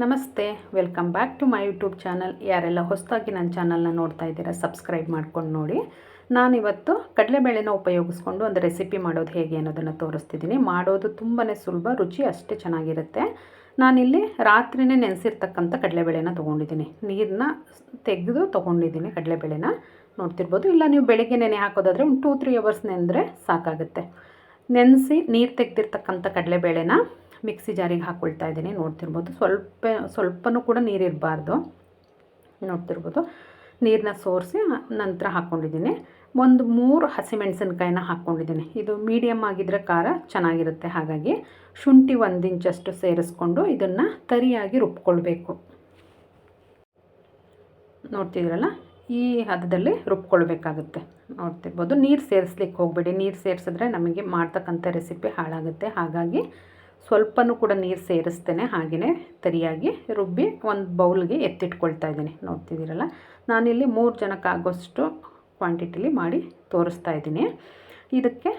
ನಮಸ್ತೆ, welcome back to my YouTube channel. ಯಾರೆಲ್ಲ ಹೊಸದಾಗಿ ನನ್ನ ಚಾನಲ್ನ ನೋಡ್ತಾ ಇದ್ದೀರಾ ಸಬ್ಸ್ಕ್ರೈಬ್ ಮಾಡ್ಕೊಂಡು ನೋಡಿ. ನಾನಿವತ್ತು ಕಡಲೆಬೇಳೆನ ಉಪಯೋಗಿಸ್ಕೊಂಡು ಒಂದು ರೆಸಿಪಿ ಮಾಡೋದು ಹೇಗೆ ಅನ್ನೋದನ್ನು ತೋರಿಸ್ತಿದ್ದೀನಿ. ಮಾಡೋದು ತುಂಬಾ ಸುಲಭ, ರುಚಿ ಅಷ್ಟೇ ಚೆನ್ನಾಗಿರುತ್ತೆ. ನಾನಿಲ್ಲಿ ರಾತ್ರಿನೇ ನೆನೆಸಿರ್ತಕ್ಕಂಥ ಕಡಲೆಬೇಳೆನ ತೊಗೊಂಡಿದ್ದೀನಿ. ನೀರನ್ನ ತೆಗೆದು ತೊಗೊಂಡಿದ್ದೀನಿ ಕಡಲೆಬೇಳೆನ, ನೋಡ್ತಿರ್ಬೋದು. ಇಲ್ಲ ನೀವು ಬೆಳಗ್ಗೆ ನೆನೆ ಹಾಕೋದಾದರೆ ಒಂದು 2-3 ಅವರ್ಸ್ ನೆನೆದ್ರೆ ಸಾಕಾಗುತ್ತೆ. ನೆನೆಸಿ ನೀರು ತೆಗೆದಿರ್ತಕ್ಕಂಥ ಕಡಲೆಬೇಳೆನ ಮಿಕ್ಸಿ ಜಾರಿಗೆ ಹಾಕ್ಕೊಳ್ತಾ ಇದ್ದೀನಿ. ನೋಡ್ತಿರ್ಬೋದು, ಸ್ವಲ್ಪನೂ ಕೂಡ ನೀರಿರಬಾರ್ದು. ನೋಡ್ತಿರ್ಬೋದು, ನೀರನ್ನ ಸೋರಿಸಿ ನಂತರ ಹಾಕ್ಕೊಂಡಿದ್ದೀನಿ. ಒಂದು 3 ಹಸಿಮೆಣಸಿನ್ಕಾಯಿನ ಹಾಕ್ಕೊಂಡಿದ್ದೀನಿ. ಇದು ಮೀಡಿಯಮ್ ಆಗಿದ್ದರೆ ಖಾರ ಚೆನ್ನಾಗಿರುತ್ತೆ. ಹಾಗಾಗಿ ಶುಂಠಿ 1 ಇಂಚಷ್ಟು ಸೇರಿಸ್ಕೊಂಡು ಇದನ್ನು ತರಿಯಾಗಿ ರುಬ್ಕೊಳ್ಬೇಕು. ನೋಡ್ತಿದ್ದೀರಲ್ಲ, ಈ ಹದದಲ್ಲಿ ರುಬ್ಕೊಳ್ಬೇಕಾಗುತ್ತೆ. ನೋಡ್ತಿರ್ಬೋದು, ನೀರು ಸೇರಿಸ್ಲಿಕ್ಕೆ ಹೋಗಬೇಡಿ. ನೀರು ಸೇರಿಸಿದ್ರೆ ನಮಗೆ ಮಾಡ್ತಕ್ಕಂಥ ರೆಸಿಪಿ ಹಾಳಾಗುತ್ತೆ. ಹಾಗಾಗಿ ಸ್ವಲ್ಪನೂ ಕೂಡ ನೀರು ಸೇರಿಸ್ತೇನೆ, ಹಾಗೆಯೇ ತರಿಯಾಗಿ ರುಬ್ಬಿ ಒಂದು ಬೌಲ್ಗೆ ಎತ್ತಿಟ್ಕೊಳ್ತಾ ಇದ್ದೀನಿ. ನೋಡ್ತಿದ್ದೀರಲ್ಲ, ನಾನಿಲ್ಲಿ 3 ಜನಕ್ಕಾಗೋಷ್ಟು ಕ್ವಾಂಟಿಟಿಲಿ ಮಾಡಿ ತೋರಿಸ್ತಾ ಇದ್ದೀನಿ. ಇದಕ್ಕೆ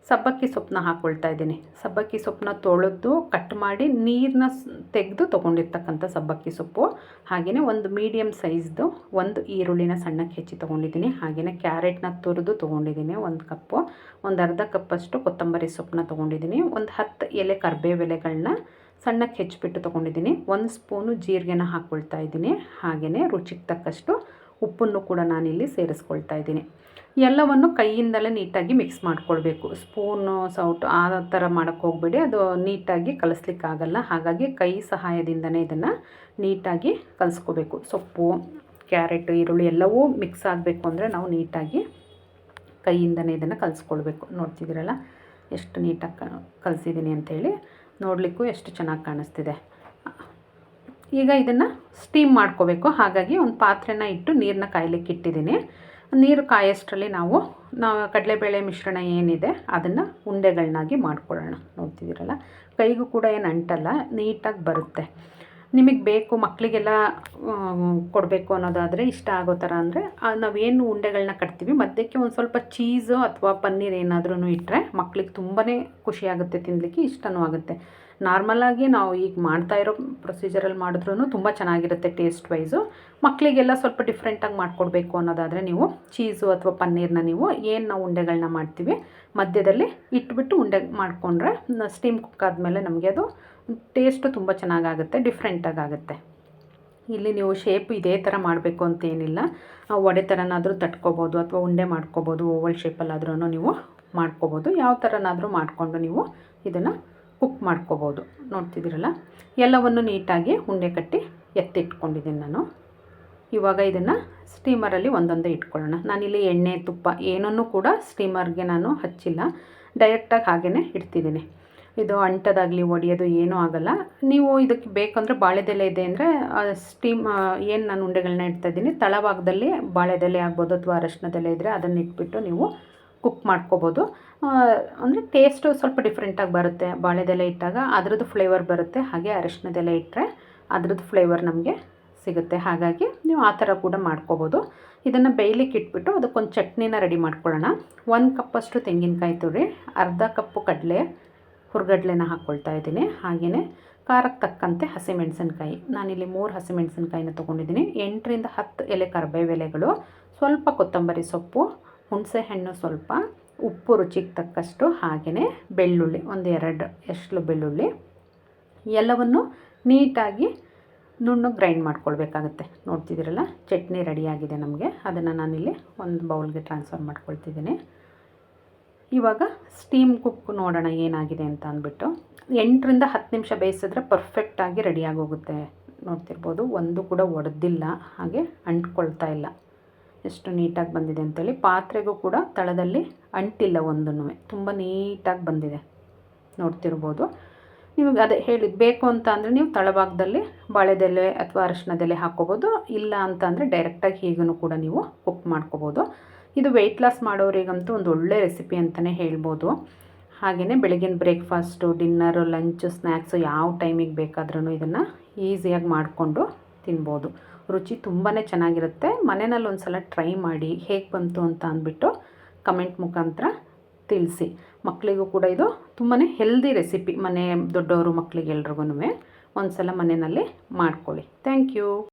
ಸಬ್ಬಕ್ಕಿ ಸೊಪ್ಪನ್ನ ಹಾಕ್ಕೊಳ್ತಾ ಇದ್ದೀನಿ. ಸಬ್ಬಕ್ಕಿ ಸೊಪ್ಪನ್ನ ತೊಳೆದು ಕಟ್ ಮಾಡಿ ನೀರನ್ನ ತೆಗೆದು ತೊಗೊಂಡಿರ್ತಕ್ಕಂಥ ಸಬ್ಬಕ್ಕಿ ಸೊಪ್ಪು. ಹಾಗೆಯೇ ಒಂದು ಮೀಡಿಯಮ್ ಸೈಜ್ದು ಒಂದು ಈರುಳ್ಳಿನ ಸಣ್ಣಕ್ಕೆ ಹೆಚ್ಚಿ ತೊಗೊಂಡಿದ್ದೀನಿ. ಹಾಗೆಯೇ ಕ್ಯಾರೆಟ್ನ ತುರಿದು ತೊಗೊಂಡಿದ್ದೀನಿ 1 ಕಪ್ಪು. ಒಂದು ಅರ್ಧ ಕಪ್ಪಷ್ಟು ಕೊತ್ತಂಬರಿ ಸೊಪ್ಪನ್ನ ತೊಗೊಂಡಿದ್ದೀನಿ. ಒಂದು 10 ಎಲೆ ಕರಿಬೇವು ಎಲೆಗಳನ್ನ ಸಣ್ಣಕ್ಕೆ ಹೆಚ್ಚಿಬಿಟ್ಟು ತೊಗೊಂಡಿದ್ದೀನಿ. 1 ಸ್ಪೂನು ಜೀರಿಗೆನ ಹಾಕ್ಕೊಳ್ತಾ ಇದ್ದೀನಿ. ಹಾಗೆಯೇ ರುಚಿಗೆ ತಕ್ಕಷ್ಟು ಉಪ್ಪನ್ನು ಕೂಡ ನಾನಿಲ್ಲಿ ಸೇರಿಸ್ಕೊಳ್ತಾ ಇದ್ದೀನಿ. ಎಲ್ಲವನ್ನು ಕೈಯಿಂದಲೇ ನೀಟಾಗಿ ಮಿಕ್ಸ್ ಮಾಡ್ಕೊಳ್ಬೇಕು. ಸ್ಪೂನು ಸೌಟು ಆ ಥರ ಮಾಡೋಕ್ಕೆ ಹೋಗಬೇಡಿ, ಅದು ನೀಟಾಗಿ ಕಲಿಸ್ಲಿಕ್ಕಾಗಲ್ಲ. ಹಾಗಾಗಿ ಕೈ ಸಹಾಯದಿಂದನೇ ಇದನ್ನು ನೀಟಾಗಿ ಕಲಿಸ್ಕೋಬೇಕು. ಸೊಪ್ಪು, ಕ್ಯಾರೆಟ್, ಈರುಳ್ಳಿ ಎಲ್ಲವೂ ಮಿಕ್ಸ್ ಆಗಬೇಕು ಅಂದರೆ ನಾವು ನೀಟಾಗಿ ಕೈಯಿಂದನೇ ಇದನ್ನು ಕಲಿಸ್ಕೊಳ್ಬೇಕು. ನೋಡ್ತಿದ್ದೀರಲ್ಲ ಎಷ್ಟು ನೀಟಾಗಿ ಕಲಿಸಿದ್ದೀನಿ ಅಂಥೇಳಿ, ನೋಡಲಿಕ್ಕೂ ಎಷ್ಟು ಚೆನ್ನಾಗಿ ಕಾಣಿಸ್ತಿದೆ. ಈಗ ಇದನ್ನು ಸ್ಟೀಮ್ ಮಾಡ್ಕೋಬೇಕು. ಹಾಗಾಗಿ ಒಂದು ಪಾತ್ರೆನ ಇಟ್ಟು ನೀರನ್ನ ಕಾಯಲಿಕ್ಕೆ ಇಟ್ಟಿದ್ದೀನಿ. ನೀರು ಕಾಯೋಷ್ಟರಲ್ಲಿ ನಾವು ಕಡಲೆಬೇಳೆ ಮಿಶ್ರಣ ಏನಿದೆ ಅದನ್ನು ಉಂಡೆಗಳನ್ನಾಗಿ ಮಾಡ್ಕೊಳ್ಳೋಣ. ನೋಡ್ತಿದ್ದೀರಲ್ಲ, ಕೈಗೂ ಕೂಡ ಏನು ಅಂಟಲ್ಲ, ನೀಟಾಗಿ ಬರುತ್ತೆ. ನಿಮಗೆ ಬೇಕು ಮಕ್ಕಳಿಗೆಲ್ಲ ಕೊಡಬೇಕು ಅನ್ನೋದಾದರೆ, ಇಷ್ಟ ಆಗೋ ಥರ ಅಂದರೆ ನಾವೇನು ಉಂಡೆಗಳನ್ನ ಕಟ್ತೀವಿ ಮಧ್ಯಕ್ಕೆ ಒಂದು ಸ್ವಲ್ಪ ಚೀಸು ಅಥವಾ ಪನ್ನೀರ್ ಏನಾದ್ರೂ ಇಟ್ಟರೆ ಮಕ್ಕಳಿಗೆ ತುಂಬಾ ಖುಷಿಯಾಗುತ್ತೆ, ತಿನ್ನಲಿಕ್ಕೆ ಇಷ್ಟನೂ ಆಗುತ್ತೆ. ನಾರ್ಮಲಾಗಿ ನಾವು ಈಗ ಮಾಡ್ತಾ ಇರೋ ಪ್ರೊಸೀಜರಲ್ಲಿ ಮಾಡಿದ್ರೂ ತುಂಬ ಚೆನ್ನಾಗಿರುತ್ತೆ ಟೇಸ್ಟ್ ವೈಸು. ಮಕ್ಕಳಿಗೆಲ್ಲ ಸ್ವಲ್ಪ ಡಿಫ್ರೆಂಟಾಗಿ ಮಾಡಿಕೊಡ್ಬೇಕು ಅನ್ನೋದಾದರೆ ನೀವು ಚೀಸು ಅಥವಾ ಪನ್ನೀರನ್ನ ನೀವು ಏನು ನಾವು ಉಂಡೆಗಳನ್ನ ಮಾಡ್ತೀವಿ ಮಧ್ಯದಲ್ಲಿ ಇಟ್ಬಿಟ್ಟು ಉಂಡೆ ಮಾಡಿಕೊಂಡ್ರೆ ಸ್ಟೀಮ್ ಕುಕ್ ಆದಮೇಲೆ ನಮಗೆ ಅದು ಟೇಸ್ಟು ತುಂಬ ಚೆನ್ನಾಗಾಗುತ್ತೆ, ಡಿಫ್ರೆಂಟಾಗುತ್ತೆ. ಇಲ್ಲಿ ನೀವು ಶೇಪ್ ಇದೇ ಥರ ಮಾಡಬೇಕು ಅಂತೇನಿಲ್ಲ. ವಡೆ ಥರನಾದರೂ ತಟ್ಕೋಬೋದು ಅಥವಾ ಉಂಡೆ ಮಾಡ್ಕೋಬೋದು, ಓವಲ್ ಶೇಪಲ್ಲಾದ್ರೂ ನೀವು ಮಾಡ್ಕೋಬೋದು. ಯಾವ ಥರನಾದರೂ ಮಾಡಿಕೊಂಡು ನೀವು ಇದನ್ನು ಕುಕ್ ಮಾಡ್ಕೋಬೋದು. ನೋಡ್ತಿದ್ದೀರಲ್ಲ, ಎಲ್ಲವನ್ನು ನೀಟಾಗಿ ಉಂಡೆ ಕಟ್ಟಿ ಎತ್ತಿಟ್ಕೊಂಡಿದ್ದೀನಿ ನಾನು. ಇವಾಗ ಇದನ್ನು ಸ್ಟೀಮರಲ್ಲಿ ಒಂದೊಂದೇ ಇಟ್ಕೊಳ್ಳೋಣ. ನಾನಿಲ್ಲಿ ಎಣ್ಣೆ, ತುಪ್ಪ ಏನನ್ನೂ ಕೂಡ ಸ್ಟೀಮರ್ಗೆ ನಾನು ಹಚ್ಚಿಲ್ಲ, ಡೈರೆಕ್ಟಾಗಿ ಹಾಗೇ ಇಡ್ತಿದ್ದೀನಿ. ಇದು ಅಂಟದಾಗಲಿ ಒಡೆಯೋದು ಏನೂ ಆಗೋಲ್ಲ. ನೀವು ಇದಕ್ಕೆ ಬೇಕಂದರೆ ಬಾಳೆದೆಲೆ ಇದೆ ಅಂದರೆ ಸ್ಟೀಮ್ ಏನು ನಾನು ಉಂಡೆಗಳನ್ನ ಇಡ್ತಾಯಿದ್ದೀನಿ ತಳಭಾಗದಲ್ಲಿ ಬಾಳೆದೆಲೆ ಆಗ್ಬೋದು ಅಥವಾ ಅರಶಿನದೆಲೆ ಇದ್ದರೆ ಅದನ್ನು ಇಟ್ಬಿಟ್ಟು ನೀವು ಕುಕ್ ಮಾಡ್ಕೋಬೋದು. ಅಂದರೆ ಟೇಸ್ಟು ಸ್ವಲ್ಪ ಡಿಫ್ರೆಂಟಾಗಿ ಬರುತ್ತೆ. ಬಾಳೆದೆಲೆ ಇಟ್ಟಾಗ ಅದರದ್ದು ಫ್ಲೇವರ್ ಬರುತ್ತೆ, ಹಾಗೆ ಅರಶಿನದೆಲೆ ಇಟ್ಟರೆ ಅದರದ್ದು ಫ್ಲೇವರ್ ನಮಗೆ ಸಿಗುತ್ತೆ. ಹಾಗಾಗಿ ನೀವು ಆ ಥರ ಕೂಡ ಮಾಡ್ಕೋಬೋದು. ಇದನ್ನು ಬೇಯಲಿಕ್ಕೆ ಇಟ್ಬಿಟ್ಟು ಅದಕ್ಕೊಂದು ಚಟ್ನಿನ ರೆಡಿ ಮಾಡ್ಕೊಳ್ಳೋಣ. 1 ಕಪ್ಪಷ್ಟು ತೆಂಗಿನಕಾಯಿ ತುರಿ, ಅರ್ಧ ಕಪ್ಪು ಹುರ್ಗಡ್ಲೆನ ಹಾಕ್ಕೊಳ್ತಾ ಇದ್ದೀನಿ. ಹಾಗೆಯೇ ಖಾರಕ್ಕೆ ತಕ್ಕಂತೆ ಹಸಿಮೆಣಸಿನ್ಕಾಯಿ, ನಾನಿಲ್ಲಿ 3 ಹಸಿಮೆಣಸಿನ್ಕಾಯಿನ ತೊಗೊಂಡಿದ್ದೀನಿ. 8ರಿಂದ 10 ಎಲೆ ಕರಿಬೇವು ಎಲೆಗಳು, ಸ್ವಲ್ಪ ಕೊತ್ತಂಬರಿ ಸೊಪ್ಪು, ಹುಣಸೆ ಹಣ್ಣು ಸ್ವಲ್ಪ, ಉಪ್ಪು ರುಚಿಗೆ ತಕ್ಕಷ್ಟು, ಹಾಗೆಯೇ ಬೆಳ್ಳುಳ್ಳಿ ಒಂದು 2 ಎಸ್ಳು ಬೆಳ್ಳುಳ್ಳಿ, ಎಲ್ಲವನ್ನು ನೀಟಾಗಿ ನುಣ್ಣಗೆ ಗ್ರೈಂಡ್ ಮಾಡ್ಕೊಳ್ಬೇಕಾಗತ್ತೆ. ನೋಡ್ತಿದ್ದೀರಲ್ಲ, ಚಟ್ನಿ ರೆಡಿಯಾಗಿದೆ ನಮಗೆ. ಅದನ್ನು ನಾನಿಲ್ಲಿ ಒಂದು ಬೌಲ್ಗೆ ಟ್ರಾನ್ಸ್ಫರ್ ಮಾಡ್ಕೊಳ್ತಿದ್ದೀನಿ. ಇವಾಗ ಸ್ಟೀಮ್ ಕುಕ್ ನೋಡೋಣ ಏನಾಗಿದೆ ಅಂತ ಅಂದ್ಬಿಟ್ಟು. 8ರಿಂದ 10 ನಿಮಿಷ ಬೇಯಿಸಿದ್ರೆ ಪರ್ಫೆಕ್ಟಾಗಿ ರೆಡಿಯಾಗೋಗುತ್ತೆ. ನೋಡ್ತಿರ್ಬೋದು, ಒಂದು ಕೂಡ ಒಡೆದಿಲ್ಲ, ಹಾಗೆ ಅಂಟ್ಕೊಳ್ತಾ ಇಲ್ಲ. ಎಷ್ಟು ನೀಟಾಗಿ ಬಂದಿದೆ ಅಂತೇಳಿ. ಪಾತ್ರೆಗೂ ಕೂಡ ತಳದಲ್ಲಿ ಅಂಟಿಲ್ಲ, ಒಂದೂ ತುಂಬ ನೀಟಾಗಿ ಬಂದಿದೆ. ನೋಡ್ತಿರ್ಬೋದು, ನಿಮಗೆ ಅದೇ ಹೇಳಿದ್ದು ಬೇಕು ಅಂತ ಅಂದರೆ ನೀವು ತಳಭಾಗದಲ್ಲಿ ಬಾಳೆದೆಲೆ ಅಥವಾ ಅರಶಿನದೆಲೆ ಹಾಕ್ಕೋಬೋದು. ಇಲ್ಲ ಅಂತ ಅಂದರೆ ಡೈರೆಕ್ಟಾಗಿ ಹೀಗೂ ಕೂಡ ನೀವು ಕುಕ್ ಮಾಡ್ಕೋಬೋದು. ಇದು ವೆಯ್ಟ್ ಲಾಸ್ ಮಾಡೋರಿಗಂತೂ ಒಂದು ಒಳ್ಳೆ ರೆಸಿಪಿ ಅಂತಲೇ ಹೇಳ್ಬೋದು. ಹಾಗೆಯೇ ಬೆಳಗಿನ ಬ್ರೇಕ್ಫಾಸ್ಟು, ಡಿನ್ನರು, ಲಂಚು, ಸ್ನ್ಯಾಕ್ಸು ಯಾವ ಟೈಮಿಗೆ ಬೇಕಾದ್ರೂ ಇದನ್ನು ಈಸಿಯಾಗಿ ಮಾಡಿಕೊಂಡು ತಿನ್ಬೋದು. ರುಚಿ ತುಂಬಾ ಚೆನ್ನಾಗಿರುತ್ತೆ. ಮನೆಯಲ್ಲಿ ಒಂದು ಸಲ ಟ್ರೈ ಮಾಡಿ ಹೇಗೆ ಬಂತು ಅಂತ ಅಂದ್ಬಿಟ್ಟು ಕಮೆಂಟ್ ಮುಖಾಂತರ ತಿಳಿಸಿ. ಮಕ್ಕಳಿಗೂ ಕೂಡ ಇದು ತುಂಬಾ ಹೆಲ್ದಿ ರೆಸಿಪಿ. ಮನೆ ದೊಡ್ಡವರು ಮಕ್ಕಳಿಗೆ ಎಲ್ರಿಗೂ ಒಂದು ಸಲ ಮನೆಯಲ್ಲಿ ಮಾಡ್ಕೊಳ್ಳಿ. Thank you.